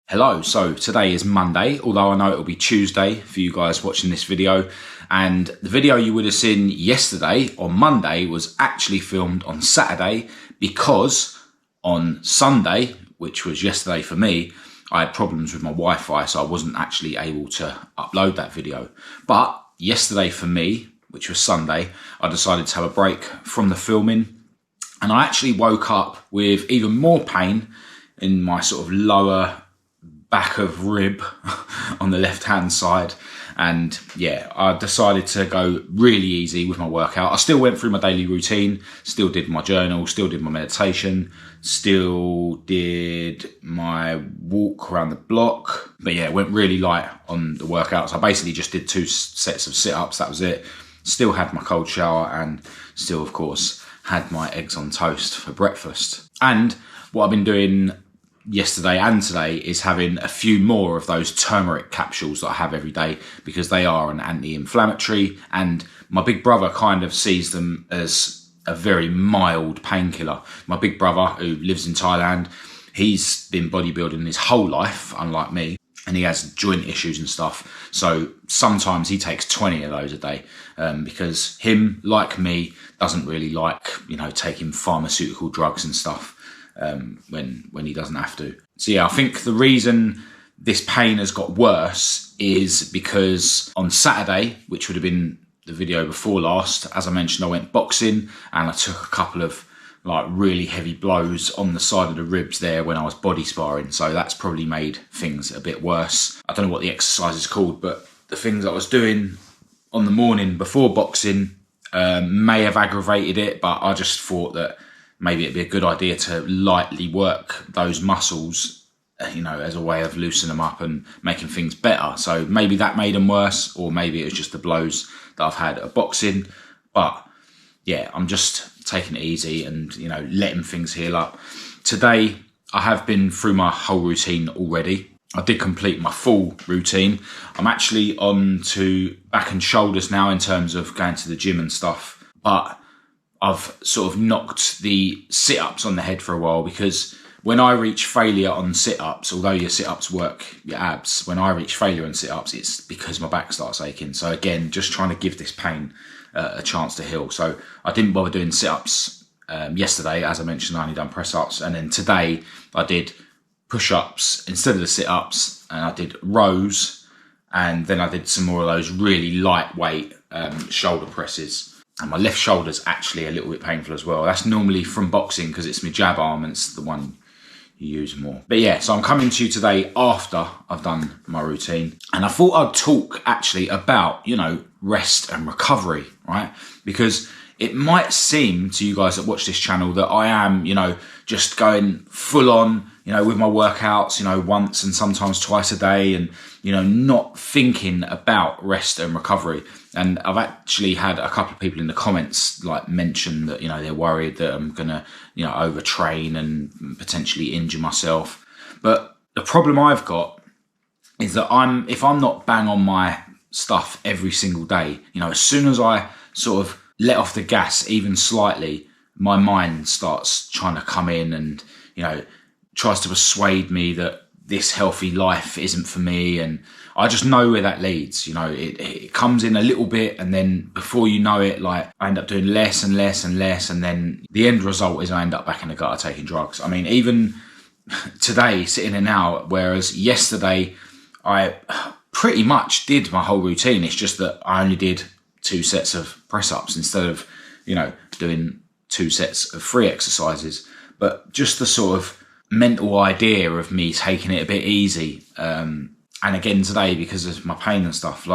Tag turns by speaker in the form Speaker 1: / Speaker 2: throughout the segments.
Speaker 1: Hello, so today is Monday, although I know it'll be Tuesday for you guys watching this video. And the video you would have seen yesterday on Monday was actually filmed on Saturday because on Sunday, which was yesterday for me, I had problems with my Wi-Fi, so I wasn't actually able to upload that video. But yesterday for me, which was Sunday, I decided to have a break from the filming, and I actually woke up with even more pain in my sort of lower back of rib on the left hand side. And yeah, I decided to go really easy with my workout. I still went through my daily routine, still did my journal, still did my meditation, still did my walk around the block. But yeah, went really light on the workouts. I basically just did 2 sets of sit-ups, that was it. Still had my cold shower and still, of course, had my eggs on toast for breakfast. And what I've been doing yesterday and today is having a few more of those turmeric capsules that I have every day, because they are an anti-inflammatory, and my big brother kind of sees them as a very mild painkiller. My big brother, who lives in Thailand, he's been bodybuilding his whole life, unlike me, and he has joint issues and stuff. So sometimes he takes 20 of those a day, because him, like me, doesn't really like, taking pharmaceutical drugs and stuff. When he doesn't have to. So yeah, I think the reason this pain has got worse is because on Saturday, which would have been the video before last, as I mentioned, I went boxing and I took a couple of really heavy blows on the side of the ribs there when I was body sparring. So that's probably made things a bit worse. I don't know what the exercise is called, but the things I was doing on the morning before boxing may have aggravated it, but I just thought that maybe it'd be a good idea to lightly work those muscles, as a way of loosening them up and making things better. So maybe that made them worse, or maybe it was just the blows that I've had at boxing. But yeah, I'm just taking it easy and, letting things heal up. Today, I have been through my whole routine already. I did complete my full routine. I'm actually on to back and shoulders now in terms of going to the gym and stuff. But I've sort of knocked the sit-ups on the head for a while, because when I reach failure on sit-ups, although your sit-ups work your abs, when I reach failure on sit-ups, it's because my back starts aching. So again, just trying to give this pain a chance to heal. So I didn't bother doing sit-ups yesterday. As I mentioned, I only done press-ups. And then today I did push-ups instead of the sit-ups, and I did rows, and then I did some more of those really lightweight shoulder presses. And my left shoulder's actually a little bit painful as well. That's normally from boxing, because it's my jab arm and it's the one you use more. But yeah, so I'm coming to you today after I've done my routine. And I thought I'd talk actually about, rest and recovery, right? Because it might seem to you guys that watch this channel that I am, just going full on, with my workouts, once and sometimes twice a day, and, not thinking about rest and recovery. And I've actually had a couple of people in the comments mention that, they're worried that I'm going to, overtrain and potentially injure myself. But the problem I've got is that if I'm not bang on my stuff every single day, as soon as I sort of let off the gas even slightly, my mind starts trying to come in and, tries to persuade me that this healthy life isn't for me. And I just know where that leads. It comes in a little bit, and then before you know it, I end up doing less and less and less. And then the end result is I end up back in the gutter taking drugs. I mean, even today, sitting here now, whereas yesterday I pretty much did my whole routine. It's just that I only did 2 sets of press-ups instead of, doing 2 sets of free exercises. But just the sort of mental idea of me taking it a bit easy, and again today, because of my pain and stuff,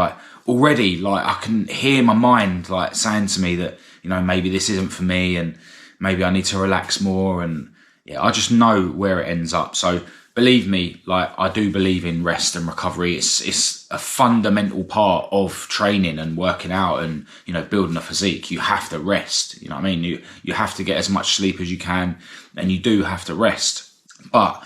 Speaker 1: already I can hear my mind saying to me that maybe this isn't for me, and maybe I need to relax more. And yeah, I just know where it ends up. So believe me, I do believe in rest and recovery. It's a fundamental part of training and working out and building a physique. You have to rest. You have to get as much sleep as you can, and you do have to rest. But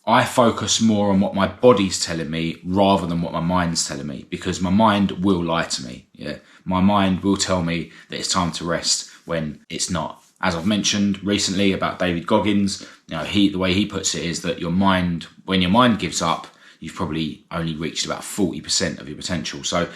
Speaker 1: I focus more on what my body's telling me rather than what my mind's telling me, because my mind will lie to me. Yeah, my mind will tell me that it's time to rest when it's not. As I've mentioned recently about David Goggins, the way he puts it is that when your mind gives up, you've probably only reached about 40% of your potential. So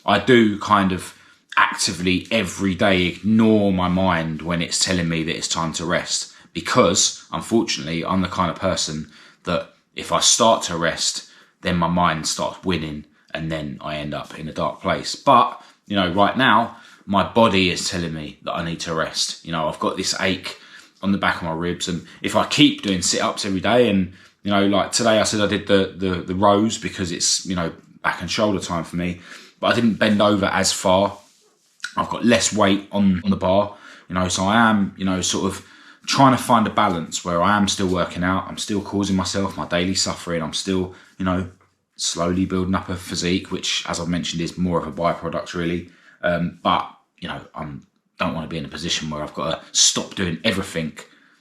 Speaker 1: I do kind of actively every day ignore my mind when it's telling me that it's time to rest, because unfortunately I'm the kind of person that if I start to rest, then my mind starts winning and then I end up in a dark place. But, you know, right now, my body is telling me that I need to rest. You know, I've got this ache on the back of my ribs, and if I keep doing sit-ups every day, and, you know, like today I said I did the rows because it's, you know, back and shoulder time for me, but I didn't bend over as far. I've got less weight on the bar, you know, so I am, you know, sort of trying to find a balance where I am still working out, I'm still causing myself my daily suffering, I'm still, you know, slowly building up a physique, which, as I've mentioned, is more of a byproduct really. But, you know, I don't want to be in a position where I've got to stop doing everything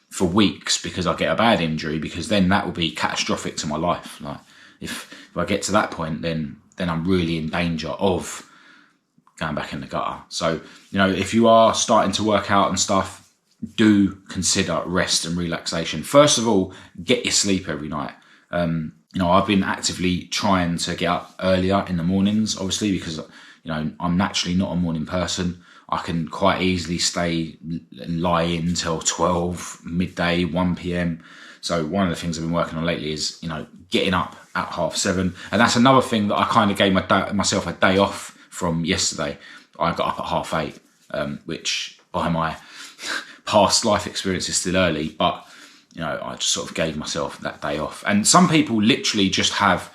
Speaker 1: for weeks because I get a bad injury, because then that will be catastrophic to my life. Like if I get to that point, then I'm really in danger of going back in the gutter. So, you know, if you are starting to work out and stuff, do consider rest and relaxation. First of all, get your sleep every night. You know, I've been actively trying to get up earlier in the mornings, obviously, because, you know, I'm naturally not a morning person. I can quite easily stay and lie in till 12, midday, 1 p.m. So one of the things I've been working on lately is, you know, getting up at 7:30. And that's another thing that I kind of gave myself a day off from yesterday. I got up at 8:30, which by my past life experience is still early, but, you know, I just sort of gave myself that day off. And some people literally just have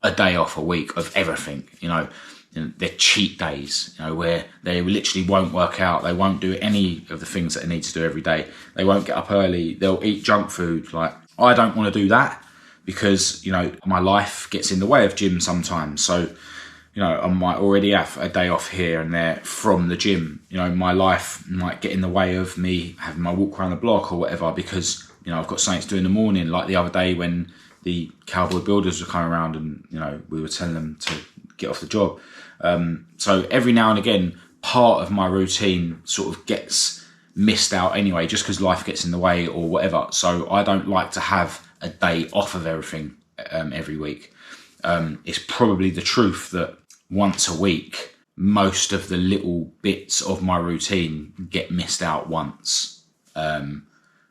Speaker 1: a day off a week of everything, you know, they're cheat days, you know, where they literally won't work out. They won't do any of the things that they need to do every day. They won't get up early. They'll eat junk food. Like, I don't want to do that because, you know, my life gets in the way of gym sometimes. So, you know, I might already have a day off here and there from the gym. You know, my life might get in the way of me having my walk around the block or whatever because, you know, I've got something to do in the morning. Like the other day when the cowboy builders were coming around and, you know, we were telling them to get off the job. So every now and again, part of my routine sort of gets missed out anyway, just because life gets in the way or whatever. So I don't like to have a day off of everything every week. It's probably the truth that once a week, most of the little bits of my routine get missed out once,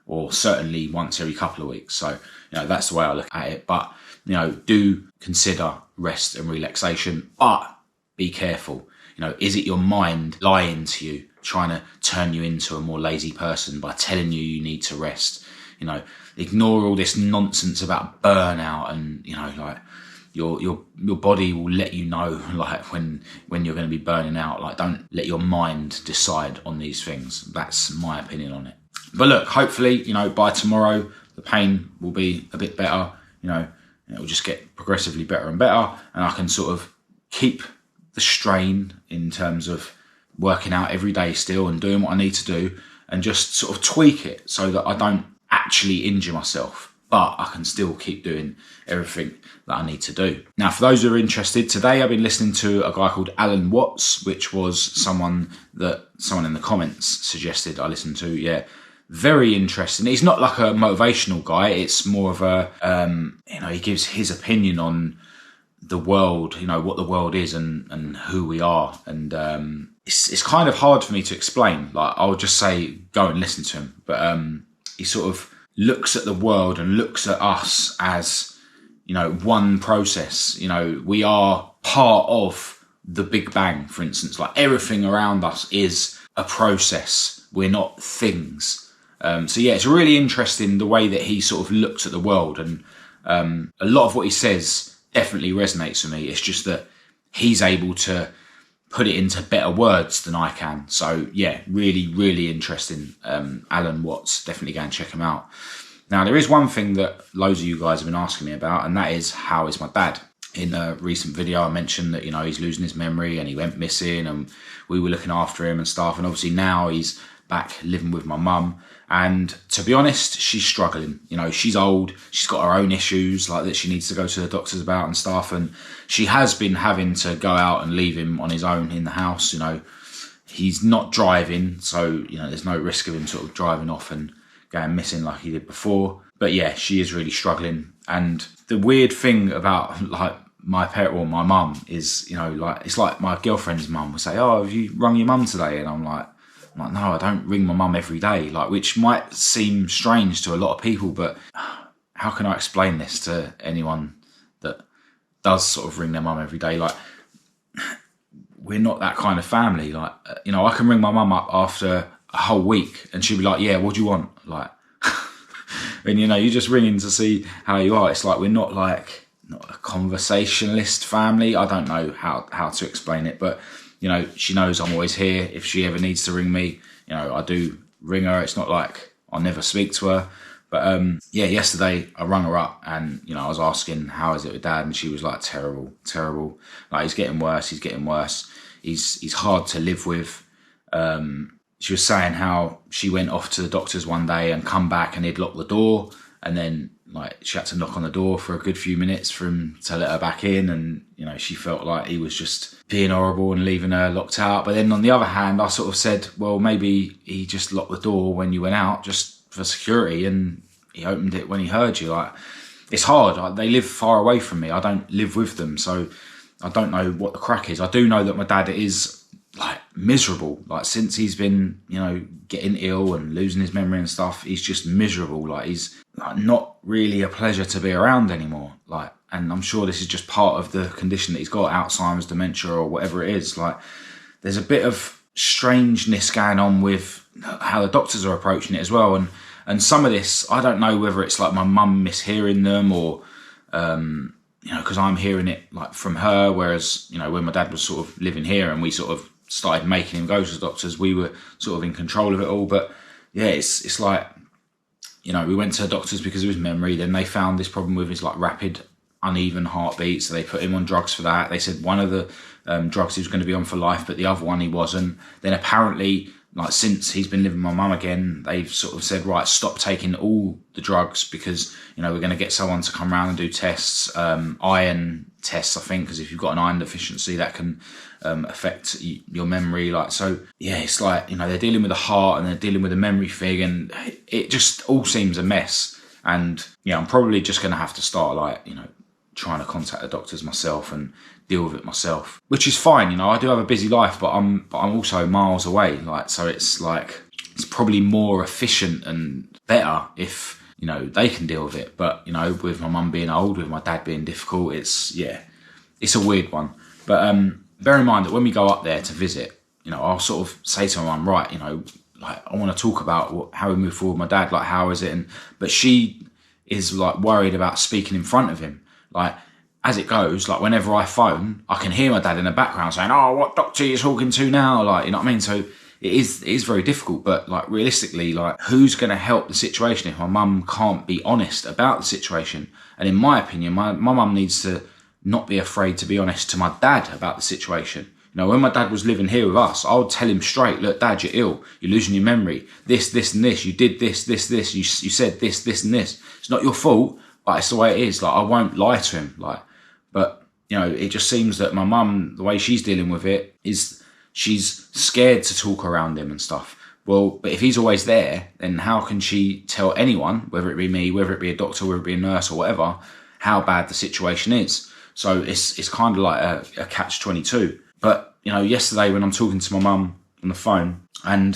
Speaker 1: or certainly once every couple of weeks. So, you know, that's the way I look at it. But, you know, do consider rest and relaxation, but be careful. You know, is it your mind lying to you, trying to turn you into a more lazy person by telling you need to rest? You know, ignore all this nonsense about burnout and, you know, like your body will let you know, like when you're going to be burning out. Like, don't let your mind decide on these things. That's my opinion on it. But look, hopefully, you know, by tomorrow the pain will be a bit better. You know, it will just get progressively better and better, and I can sort of keep the strain in terms of working out every day still and doing what I need to do, and just sort of tweak it so that I don't actually injure myself, but I can still keep doing everything that I need to do. Now, for those who are interested, today I've been listening to a guy called Alan Watts, which was someone in the comments suggested I listen to. Yeah, very interesting. He's not like a motivational guy. It's more of a, you know, he gives his opinion on the world, you know, what the world is and who we are. And it's kind of hard for me to explain. Like, I'll just say, go and listen to him. But he sort of looks at the world and looks at us as, you know, one process. You know, we are part of the Big Bang, for instance. Like, everything around us is a process. We're not things. So yeah, it's really interesting the way that he sort of looks at the world, and a lot of what he says definitely resonates with me. It's just that he's able to put it into better words than I can. So yeah, really, really interesting. Alan Watts, definitely go and check him out. Now, there is one thing that loads of you guys have been asking me about, and that is, how is my dad? In a recent video, I mentioned that, you know, he's losing his memory and he went missing and we were looking after him and stuff. And obviously now he's back living with my mum. And to be honest, she's struggling. You know, she's old. She's got her own issues like that she needs to go to the doctors about and stuff. And she has been having to go out and leave him on his own in the house. You know, he's not driving, so, you know, there's no risk of him sort of driving off and going missing like he did before. But yeah, she is really struggling. And the weird thing about like my parent or my mum is, you know, like it's like my girlfriend's mum will say, "Oh, have you rung your mum today?" And I'm like, no, I don't ring my mum every day. Like, which might seem strange to a lot of people, but how can I explain this to anyone that does sort of ring their mum every day? Like, we're not that kind of family. Like, you know, I can ring my mum up after a whole week and she'll be like, "Yeah, what do you want?" Like, and you know, you're just ringing to see how you are. It's like, we're not a conversationalist family. I don't know how to explain it, but you know, she knows I'm always here. If she ever needs to ring me, you know, I do ring her. It's not like I'll never speak to her. But yeah, yesterday I rung her up and, you know, I was asking, "How is it with Dad?" And she was like, terrible. Like, he's getting worse. He's hard to live with. She was saying how she went off to the doctors one day and come back and he'd locked the door. And then like she had to knock on the door for a good few minutes for him to let her back in. And, you know, she felt like he was just being horrible and leaving her locked out. But then on the other hand, I sort of said, well, maybe he just locked the door when you went out just for security and he opened it when he heard you. Like, it's hard. Like, they live far away from me. I don't live with them. So I don't know what the crack is. I do know that my dad is like miserable. Like, since he's been, you know, getting ill and losing his memory and stuff, he's just miserable. Like, he's like not really a pleasure to be around anymore. Like, and I'm sure this is just part of the condition that he's got, Alzheimer's, dementia, or whatever it is. Like, there's a bit of strangeness going on with how the doctors are approaching it as well. And some of this, I don't know whether it's like my mum mishearing them or, you know, because I'm hearing it like from her, whereas, you know, when my dad was sort of living here and we sort of started making him go to the doctors, we were sort of in control of it all. But yeah, it's like, you know, we went to the doctors because of his memory. Then they found this problem with his like rapid, uneven heartbeat. So they put him on drugs for that. They said one of the drugs he was going to be on for life, but the other one he wasn't. Then apparently, like, since he's been living with my mum again, they've sort of said, right, stop taking all the drugs because, you know, we're going to get someone to come around and do tests, iron tests, I think, because if you've got an iron deficiency, that can affect your memory. Like, so yeah, it's like, you know, they're dealing with the heart and they're dealing with the memory thing, and it just all seems a mess. And yeah, I'm probably just going to have to start, like, you know, trying to contact the doctors myself and deal with it myself, which is fine. You know, I do have a busy life, but I'm also miles away. Like, so it's like, it's probably more efficient and better if, you know, they can deal with it. But, you know, with my mum being old, with my dad being difficult, it's a weird one. But bear in mind that when we go up there to visit, you know, I'll sort of say to my mum, right, you know, like, I want to talk about how we move forward with my dad, like, how is it? But she is like worried about speaking in front of him. Like, as it goes, like, whenever I phone, I can hear my dad in the background saying, "Oh, what doctor are you talking to now?" Like, you know what I mean? So it is very difficult. But like, realistically, like, who's going to help the situation if my mum can't be honest about the situation? And in my opinion, my mum needs to not be afraid to be honest to my dad about the situation. You know, when my dad was living here with us, I would tell him straight, "Look, Dad, you're ill. You're losing your memory. This, and this. You did this. You said this, and this. It's not your fault, but it's the way it is." Like, I won't lie to him. Like, but, you know, it just seems that my mum, the way she's dealing with it is she's scared to talk around him and stuff. Well, but if he's always there, then how can she tell anyone, whether it be me, whether it be a doctor, whether it be a nurse or whatever, how bad the situation is? So it's kind of like a catch-22. But, you know, yesterday when I'm talking to my mum on the phone, and,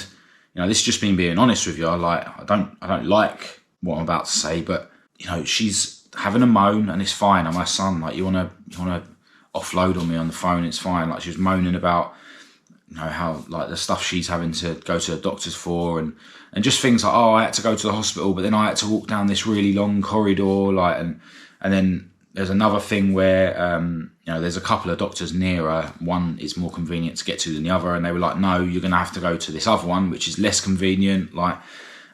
Speaker 1: you know, this is just me being honest with you, I don't like what I'm about to say, but, you know, she's having a moan and it's fine. I'm her son. Like, you wanna offload on me on the phone, it's fine. Like, she was moaning about, you know, how, like, the stuff she's having to go to the doctors for, and just things like, oh, I had to go to the hospital, but then I had to walk down this really long corridor, like, and then there's another thing where, you know, there's a couple of doctors near her. One is more convenient to get to than the other, and they were like, "No, you're going to have to go to this other one, which is less convenient." Like,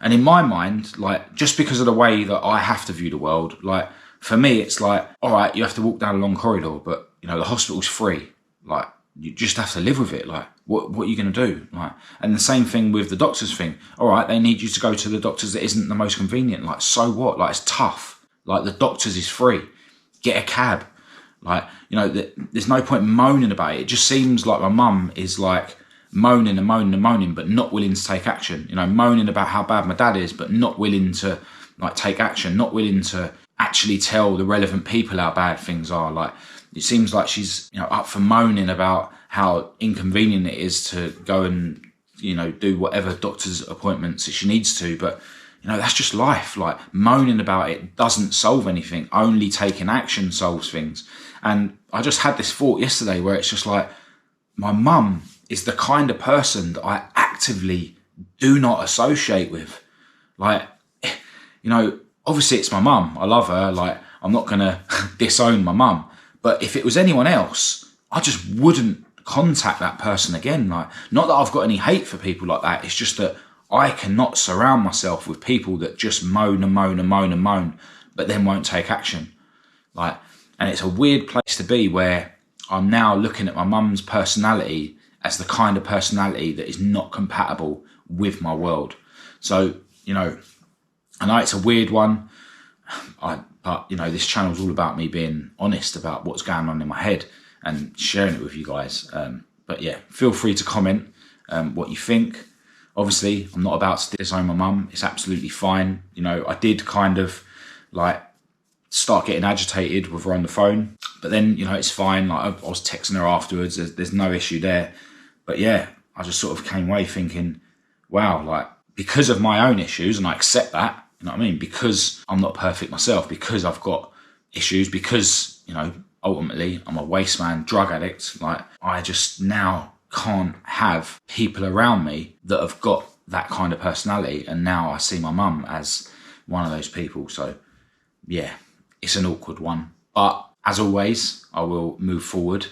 Speaker 1: and in my mind, like, just because of the way that I have to view the world, like, for me, it's like, all right, you have to walk down a long corridor, but, you know, the hospital's free. Like, you just have to live with it. Like, what are you going to do? Like, and the same thing with the doctors thing. All right, they need you to go to the doctors that isn't the most convenient. Like, so what? Like, it's tough. Like, the doctors is free. Get a cab. Like, you know, there's no point moaning about it. It just seems like my mum is like moaning and moaning and moaning, but not willing to take action. You know, moaning about how bad my dad is, but not willing to like take action, not willing to actually tell the relevant people how bad things are. Like, it seems like she's, you know, up for moaning about how inconvenient it is to go and, you know, do whatever doctor's appointments that she needs to. But, you know, that's just life. Like, moaning about it doesn't solve anything. Only taking action solves things. And I just had this thought yesterday where it's just like, my mum is the kind of person that I actively do not associate with. Like, you know, obviously it's my mum. I love her. Like, I'm not going to disown my mum. But if it was anyone else, I just wouldn't contact that person again. Like, not that I've got any hate for people like that. It's just that I cannot surround myself with people that just moan and moan and moan and moan, but then won't take action. Like, and it's a weird place to be where I'm now looking at my mum's personality as the kind of personality that is not compatible with my world. So, you know, I know it's a weird one, but, you know, this channel is all about me being honest about what's going on in my head and sharing it with you guys. But yeah, feel free to comment what you think. Obviously, I'm not about to disown my mum. It's absolutely fine. You know, I did kind of like start getting agitated with her on the phone, but then, you know, it's fine. Like, I was texting her afterwards. There's no issue there. But yeah, I just sort of came away thinking, wow, like, because of my own issues, and I accept that, you know what I mean? Because I'm not perfect myself, because I've got issues, because, you know, ultimately I'm a waste man, drug addict. Like, I just now can't have people around me that have got that kind of personality. And now I see my mum as one of those people. So yeah, it's an awkward one. But as always, I will move forward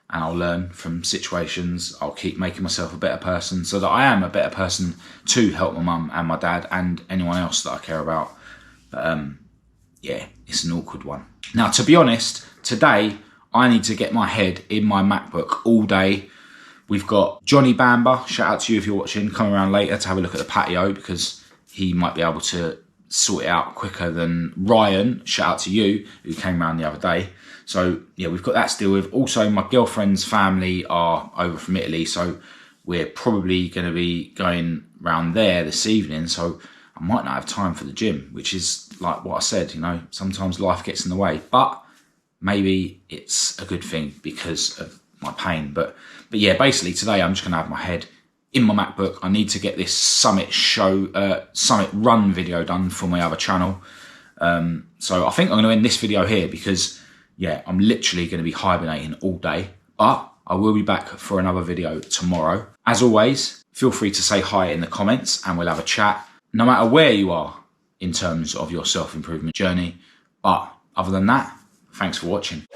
Speaker 1: and I'll learn from situations. I'll keep making myself a better person so that I am a better person to help my mum and my dad and anyone else that I care about. But yeah, it's an awkward one. Now, to be honest, today I need to get my head in my MacBook all day. We've got Johnny Bamba, shout out to you if you're watching, coming around later to have a look at the patio because he might be able to sort it out quicker than Ryan, shout out to you, who came around the other day. So yeah, we've got that to deal with. Also, my girlfriend's family are over from Italy, so we're probably going to be going round there this evening. So I might not have time for the gym, which is like what I said, you know, sometimes life gets in the way, but maybe it's a good thing because of my pain. But yeah, basically today I'm just going to have my head in my MacBook. I need to get this Summit Run video done for my other channel. So I think I'm going to end this video here because yeah, I'm literally going to be hibernating all day, but I will be back for another video tomorrow. As always, feel free to say hi in the comments and we'll have a chat, no matter where you are in terms of your self-improvement journey. But other than that, thanks for watching.